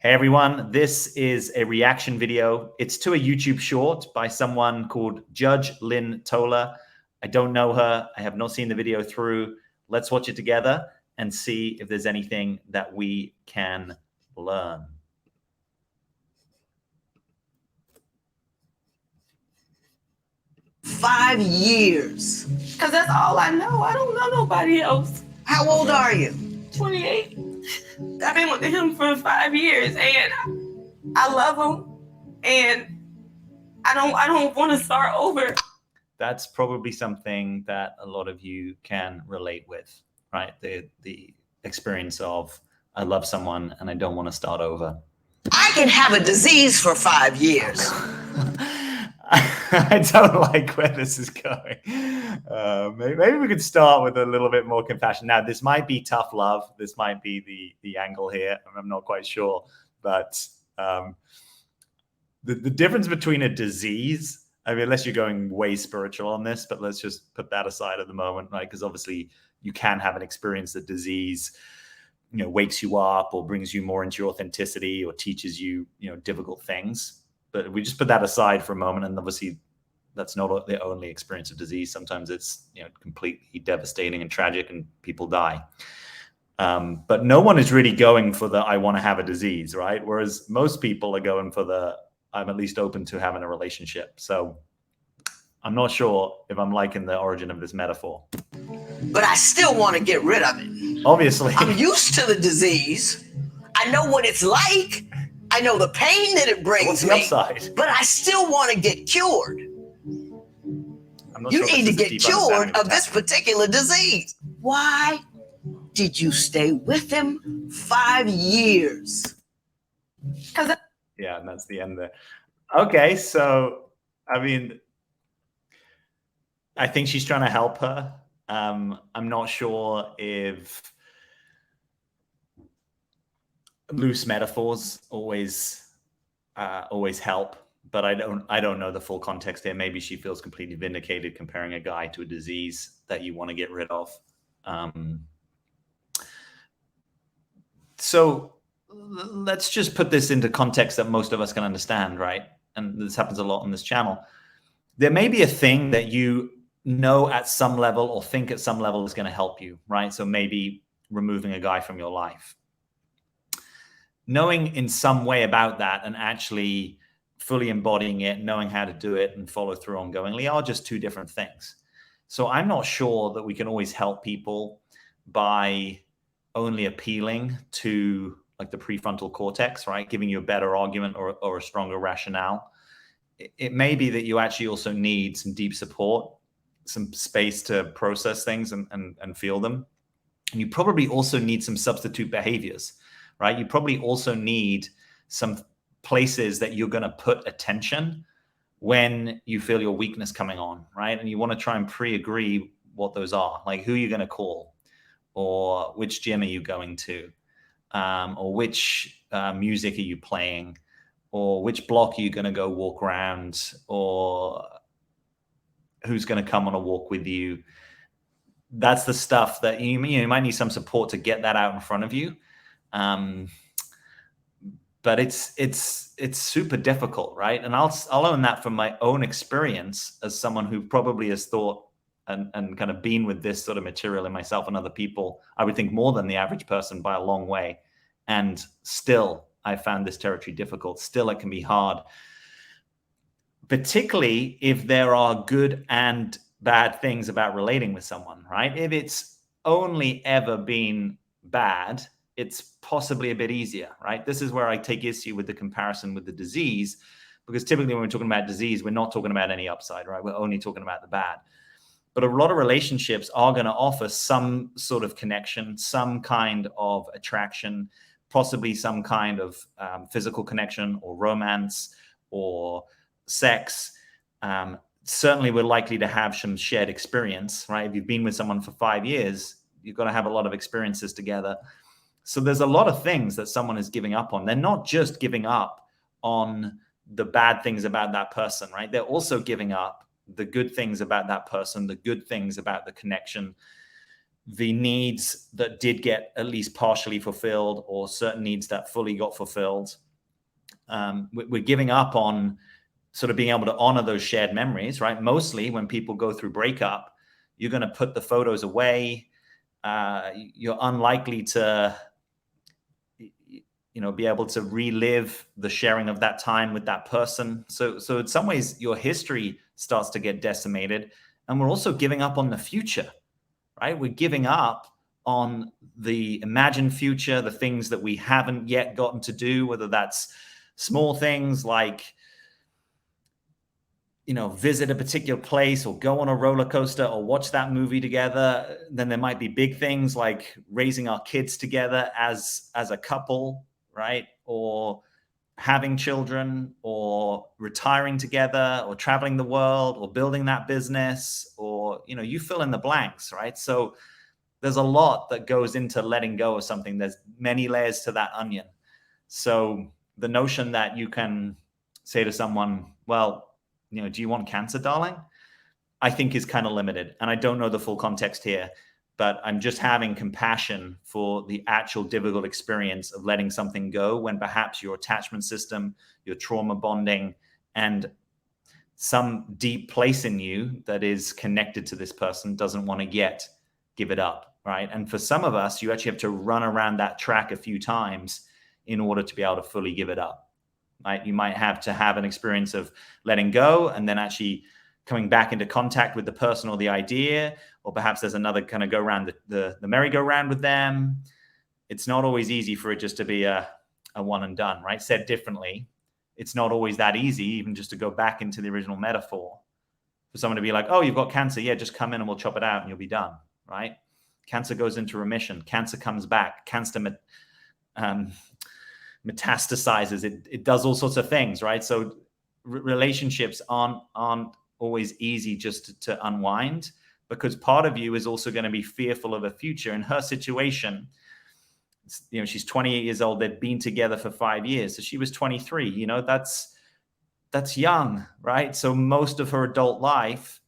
Hey everyone, this is a reaction video. It's to a YouTube short by someone called Judge Lynn Toler. I don't know her. I have not seen the video through. Let's watch it together and see if there's anything that we can learn. "5 years. Because that's all I know. I don't know nobody else. How old are you? 28. I've been with him for 5 years, and I love him, and I don't want to start over. That's probably something that a lot of you can relate with, right? The experience of, I love someone and I don't want to start over. I can have a disease for 5 years. I don't like where this is going. Maybe we could start with a little bit more compassion. Now, this might be tough love. This might be the angle here. I'm not quite sure. But the difference between a disease, I mean, unless you're going way spiritual on this, but let's just put that aside at the moment, right? Because obviously you can have an experience that disease, wakes you up or brings you more into your authenticity or teaches you, difficult things. But we just put that aside for a moment, and obviously that's not the only experience of disease. Sometimes it's completely devastating and tragic, and people die. But no one is really going for the "I want to have a disease," right? Whereas most people are going for the "I'm at least open to having a relationship." So I'm not sure if I'm liking the origin of this metaphor. But I still want to get rid of it. Obviously. I'm used to the disease. I know what it's like. I know the pain that it brings What's the me, upside? but I still want to get cured. I'm not You sure need to this is a get deep cured understanding of this particular disease. Why did you stay with him 5 years? Yeah, and that's the end there. Okay, so, I mean, I think she's trying to help her. I'm not sure if loose metaphors always help, but I don't know the full context here. Maybe she feels completely vindicated comparing a guy to a disease that you want to get rid of. So let's just put this into context that most of us can understand, right? And this happens a lot on this channel. There may be a thing that you know at some level or think at some level is going to help you, right? So maybe removing a guy from your life. Knowing in some way about that and actually fully embodying it, knowing how to do it and follow through ongoingly are just two different things. So I'm not sure that we can always help people by only appealing to like the prefrontal cortex, right? Giving you a better argument or a stronger rationale. It may be that you actually also need some deep support, some space to process things and feel them. And you probably also need some substitute behaviors, right? You probably also need some places that you're going to put attention when you feel your weakness coming on, right? And you want to try and pre-agree what those are, like who you're going to call, or which gym are you going to, or which music are you playing, or which block are you going to go walk around, or who's going to come on a walk with you. That's the stuff that you might need some support to get that out in front of you. But it's super difficult, right? And I'll own that from my own experience as someone who probably has thought and kind of been with this sort of material in myself and other people, I would think more than the average person by a long way. And still, I found this territory difficult. Still, it can be hard, particularly if there are good and bad things about relating with someone, right? If it's only ever been bad, it's possibly a bit easier, right? This is where I take issue with the comparison with the disease, because typically when we're talking about disease, we're not talking about any upside, right? We're only talking about the bad. But a lot of relationships are going to offer some sort of connection, some kind of attraction, possibly some kind of physical connection or romance or sex. Certainly we're likely to have some shared experience, right? If you've been with someone for 5 years, you've got to have a lot of experiences together. So there's a lot of things that someone is giving up on. They're not just giving up on the bad things about that person, right? They're also giving up the good things about that person, the good things about the connection. the needs that did get at least partially fulfilled, or certain needs that fully got fulfilled. We're giving up on sort of being able to honor those shared memories, right? Mostly when people go through breakup, you're going to put the photos away. You're unlikely to, be able to relive the sharing of that time with that person. So in some ways, your history starts to get decimated. And we're also giving up on the future, right? We're giving up on the imagined future, the things that we haven't yet gotten to do, whether that's small things like, visit a particular place or go on a roller coaster or watch that movie together. Then there might be big things like raising our kids together as a couple, right? Or having children, or retiring together, or traveling the world, or building that business, or, you fill in the blanks, right? So there's a lot that goes into letting go of something. There's many layers to that onion. So the notion that you can say to someone, well, do you want cancer, darling? I think is kind of limited. And I don't know the full context here, but I'm just having compassion for the actual difficult experience of letting something go when perhaps your attachment system, your trauma bonding, and some deep place in you that is connected to this person doesn't want to yet give it up, right? And for some of us, you actually have to run around that track a few times in order to be able to fully give it up. Right? You might have to have an experience of letting go and then actually coming back into contact with the person or the idea, or perhaps there's another kind of go around the merry-go-round with them. It's not always easy for it just to be a one and done, right? Said differently, it's not always that easy, even just to go back into the original metaphor, for someone to be like, oh, you've got cancer. Yeah, just come in and we'll chop it out and you'll be done, right? Cancer goes into remission. Cancer comes back. Cancer metastasizes. It does all sorts of things, right? So relationships aren't always easy just to unwind, because part of you is also going to be fearful of a future. In her situation, she's 28 years old. They've been together for 5 years. So she was 23. That's young, right? So most of her adult life,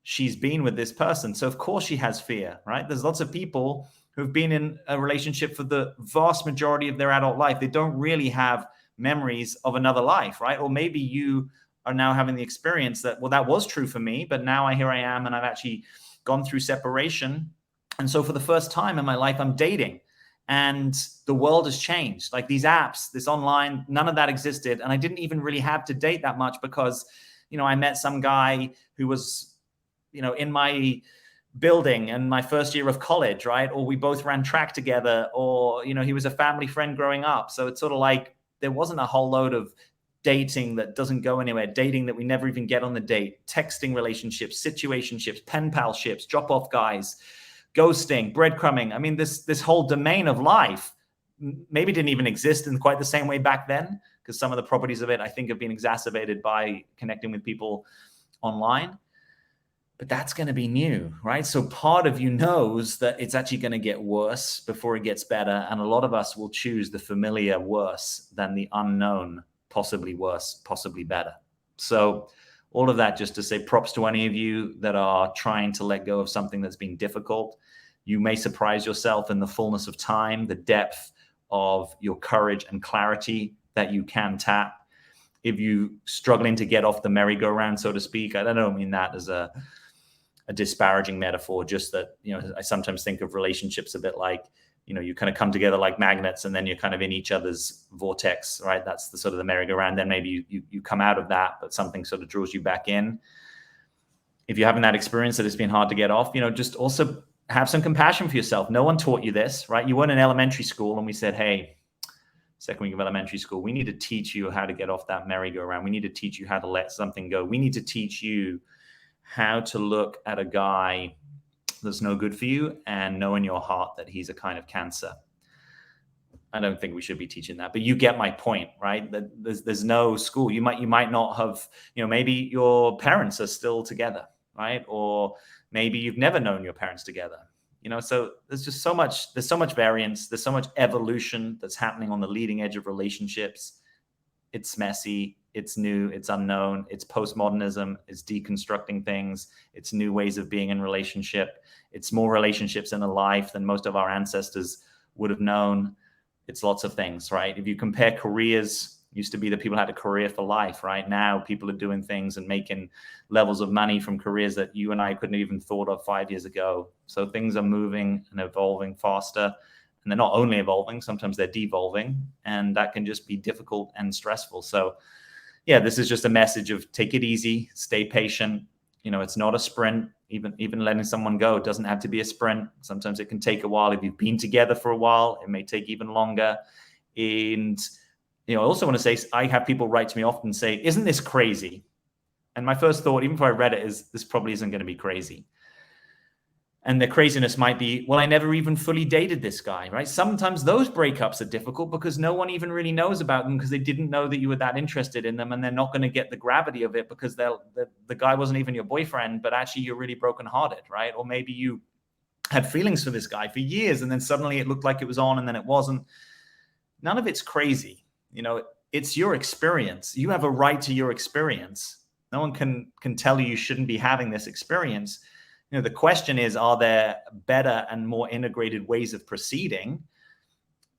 she's been with this person. So of course she has fear, right? There's lots of people who've been in a relationship for the vast majority of their adult life. They don't really have memories of another life, right? Or maybe you are now having the experience that, well, that was true for me, but now here I am, and I've actually gone through separation. And so for the first time in my life, I'm dating, and the world has changed. Like these apps, this online, none of that existed. And I didn't even really have to date that much because, I met some guy who was, in my building and my first year of college, right? Or we both ran track together, or, he was a family friend growing up. So it's sort of like there wasn't a whole load of dating that doesn't go anywhere, dating that we never even get on the date, texting relationships, situationships, pen pal ships, drop off guys, ghosting, breadcrumbing. I mean, this whole domain of life maybe didn't even exist in quite the same way back then, because some of the properties of it, I think, have been exacerbated by connecting with people online. But that's going to be new, right? So part of you knows that it's actually going to get worse before it gets better. And a lot of us will choose the familiar worse than the unknown, possibly worse, possibly better. So all of that just to say props to any of you that are trying to let go of something that's been difficult. You may surprise yourself in the fullness of time, the depth of your courage and clarity that you can tap. If you struggling to get off the merry-go-round, so to speak, I don't mean that as a disparaging metaphor, just that, I sometimes think of relationships a bit like, you kind of come together like magnets, and then you're kind of in each other's vortex, right? That's the sort of the merry-go-round. Then maybe you come out of that, but something sort of draws you back in. If you're having that experience that it's been hard to get off, just also have some compassion for yourself. No one taught you this, right? You weren't in elementary school and we said, hey, second week of elementary school, we need to teach you how to get off that merry-go-round. We need to teach you how to let something go. We need to teach you how to look at a guy that's no good for you and know in your heart that he's a kind of cancer. I don't think we should be teaching that, but you get my point, right? That there's no school. You might not have, maybe your parents are still together, right? Or maybe you've never known your parents together. So there's just so much variance. There's so much evolution that's happening on the leading edge of relationships. It's messy. it's new, it's unknown, it's postmodernism, it's deconstructing things, it's new ways of being in relationship, it's more relationships in a life than most of our ancestors would have known. It's lots of things, right? If you compare careers, used to be that people had a career for life, right? Now people are doing things and making levels of money from careers that you and I couldn't even thought of 5 years ago. So things are moving and evolving faster. And they're not only evolving, sometimes they're devolving. And that can just be difficult and stressful. So yeah, this is just a message of take it easy, stay patient. You know, it's not a sprint. Even letting someone go doesn't have to be a sprint. Sometimes it can take a while. If you've been together for a while, it may take even longer. And I also want to say, I have people write to me often say, isn't this crazy? And my first thought, even before I read it, is this probably isn't going to be crazy. And the craziness might be, well, I never even fully dated this guy, right? Sometimes those breakups are difficult because no one even really knows about them because they didn't know that you were that interested in them, and they're not going to get the gravity of it because the guy wasn't even your boyfriend, but actually you're really brokenhearted, right? Or maybe you had feelings for this guy for years and then suddenly it looked like it was on and then it wasn't. None of it's crazy. It's your experience. You have a right to your experience. No one can tell you shouldn't be having this experience. The question is, are there better and more integrated ways of proceeding?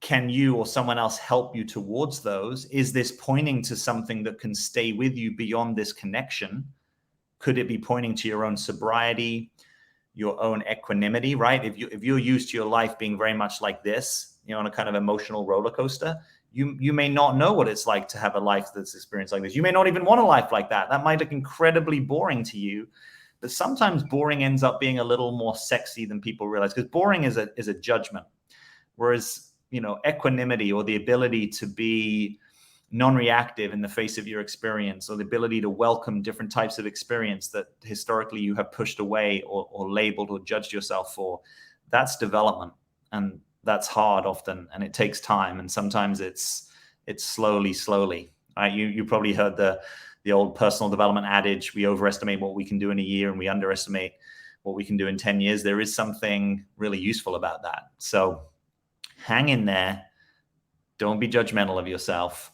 Can you or someone else help you towards those? Is this pointing to something that can stay with you beyond this connection? Could it be pointing to your own sobriety, your own equanimity, right? If you're used to your life being very much like this, on a kind of emotional roller coaster, you may not know what it's like to have a life that's experienced like this. You may not even want a life like that. That might look incredibly boring to you. But sometimes boring ends up being a little more sexy than people realize, because boring is a judgment. Whereas, equanimity, or the ability to be non-reactive in the face of your experience, or the ability to welcome different types of experience that historically you have pushed away or labeled or judged yourself for, that's development. And that's hard often, and it takes time. And sometimes it's slowly, right? You probably heard the old personal development adage, we overestimate what we can do in a year and we underestimate what we can do in 10 years. There is something really useful about that. So hang in there. Don't be judgmental of yourself,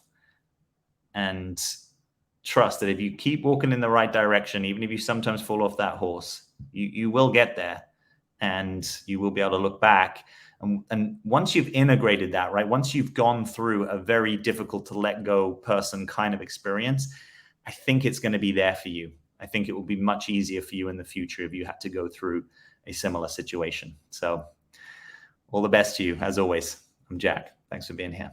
and trust that if you keep walking in the right direction, even if you sometimes fall off that horse, you will get there, and you will be able to look back. And once you've integrated that, right, once you've gone through a very difficult to let go person kind of experience, I think it's going to be there for you. I think it will be much easier for you in the future if you had to go through a similar situation. So all the best to you. As always, I'm Jack. Thanks for being here.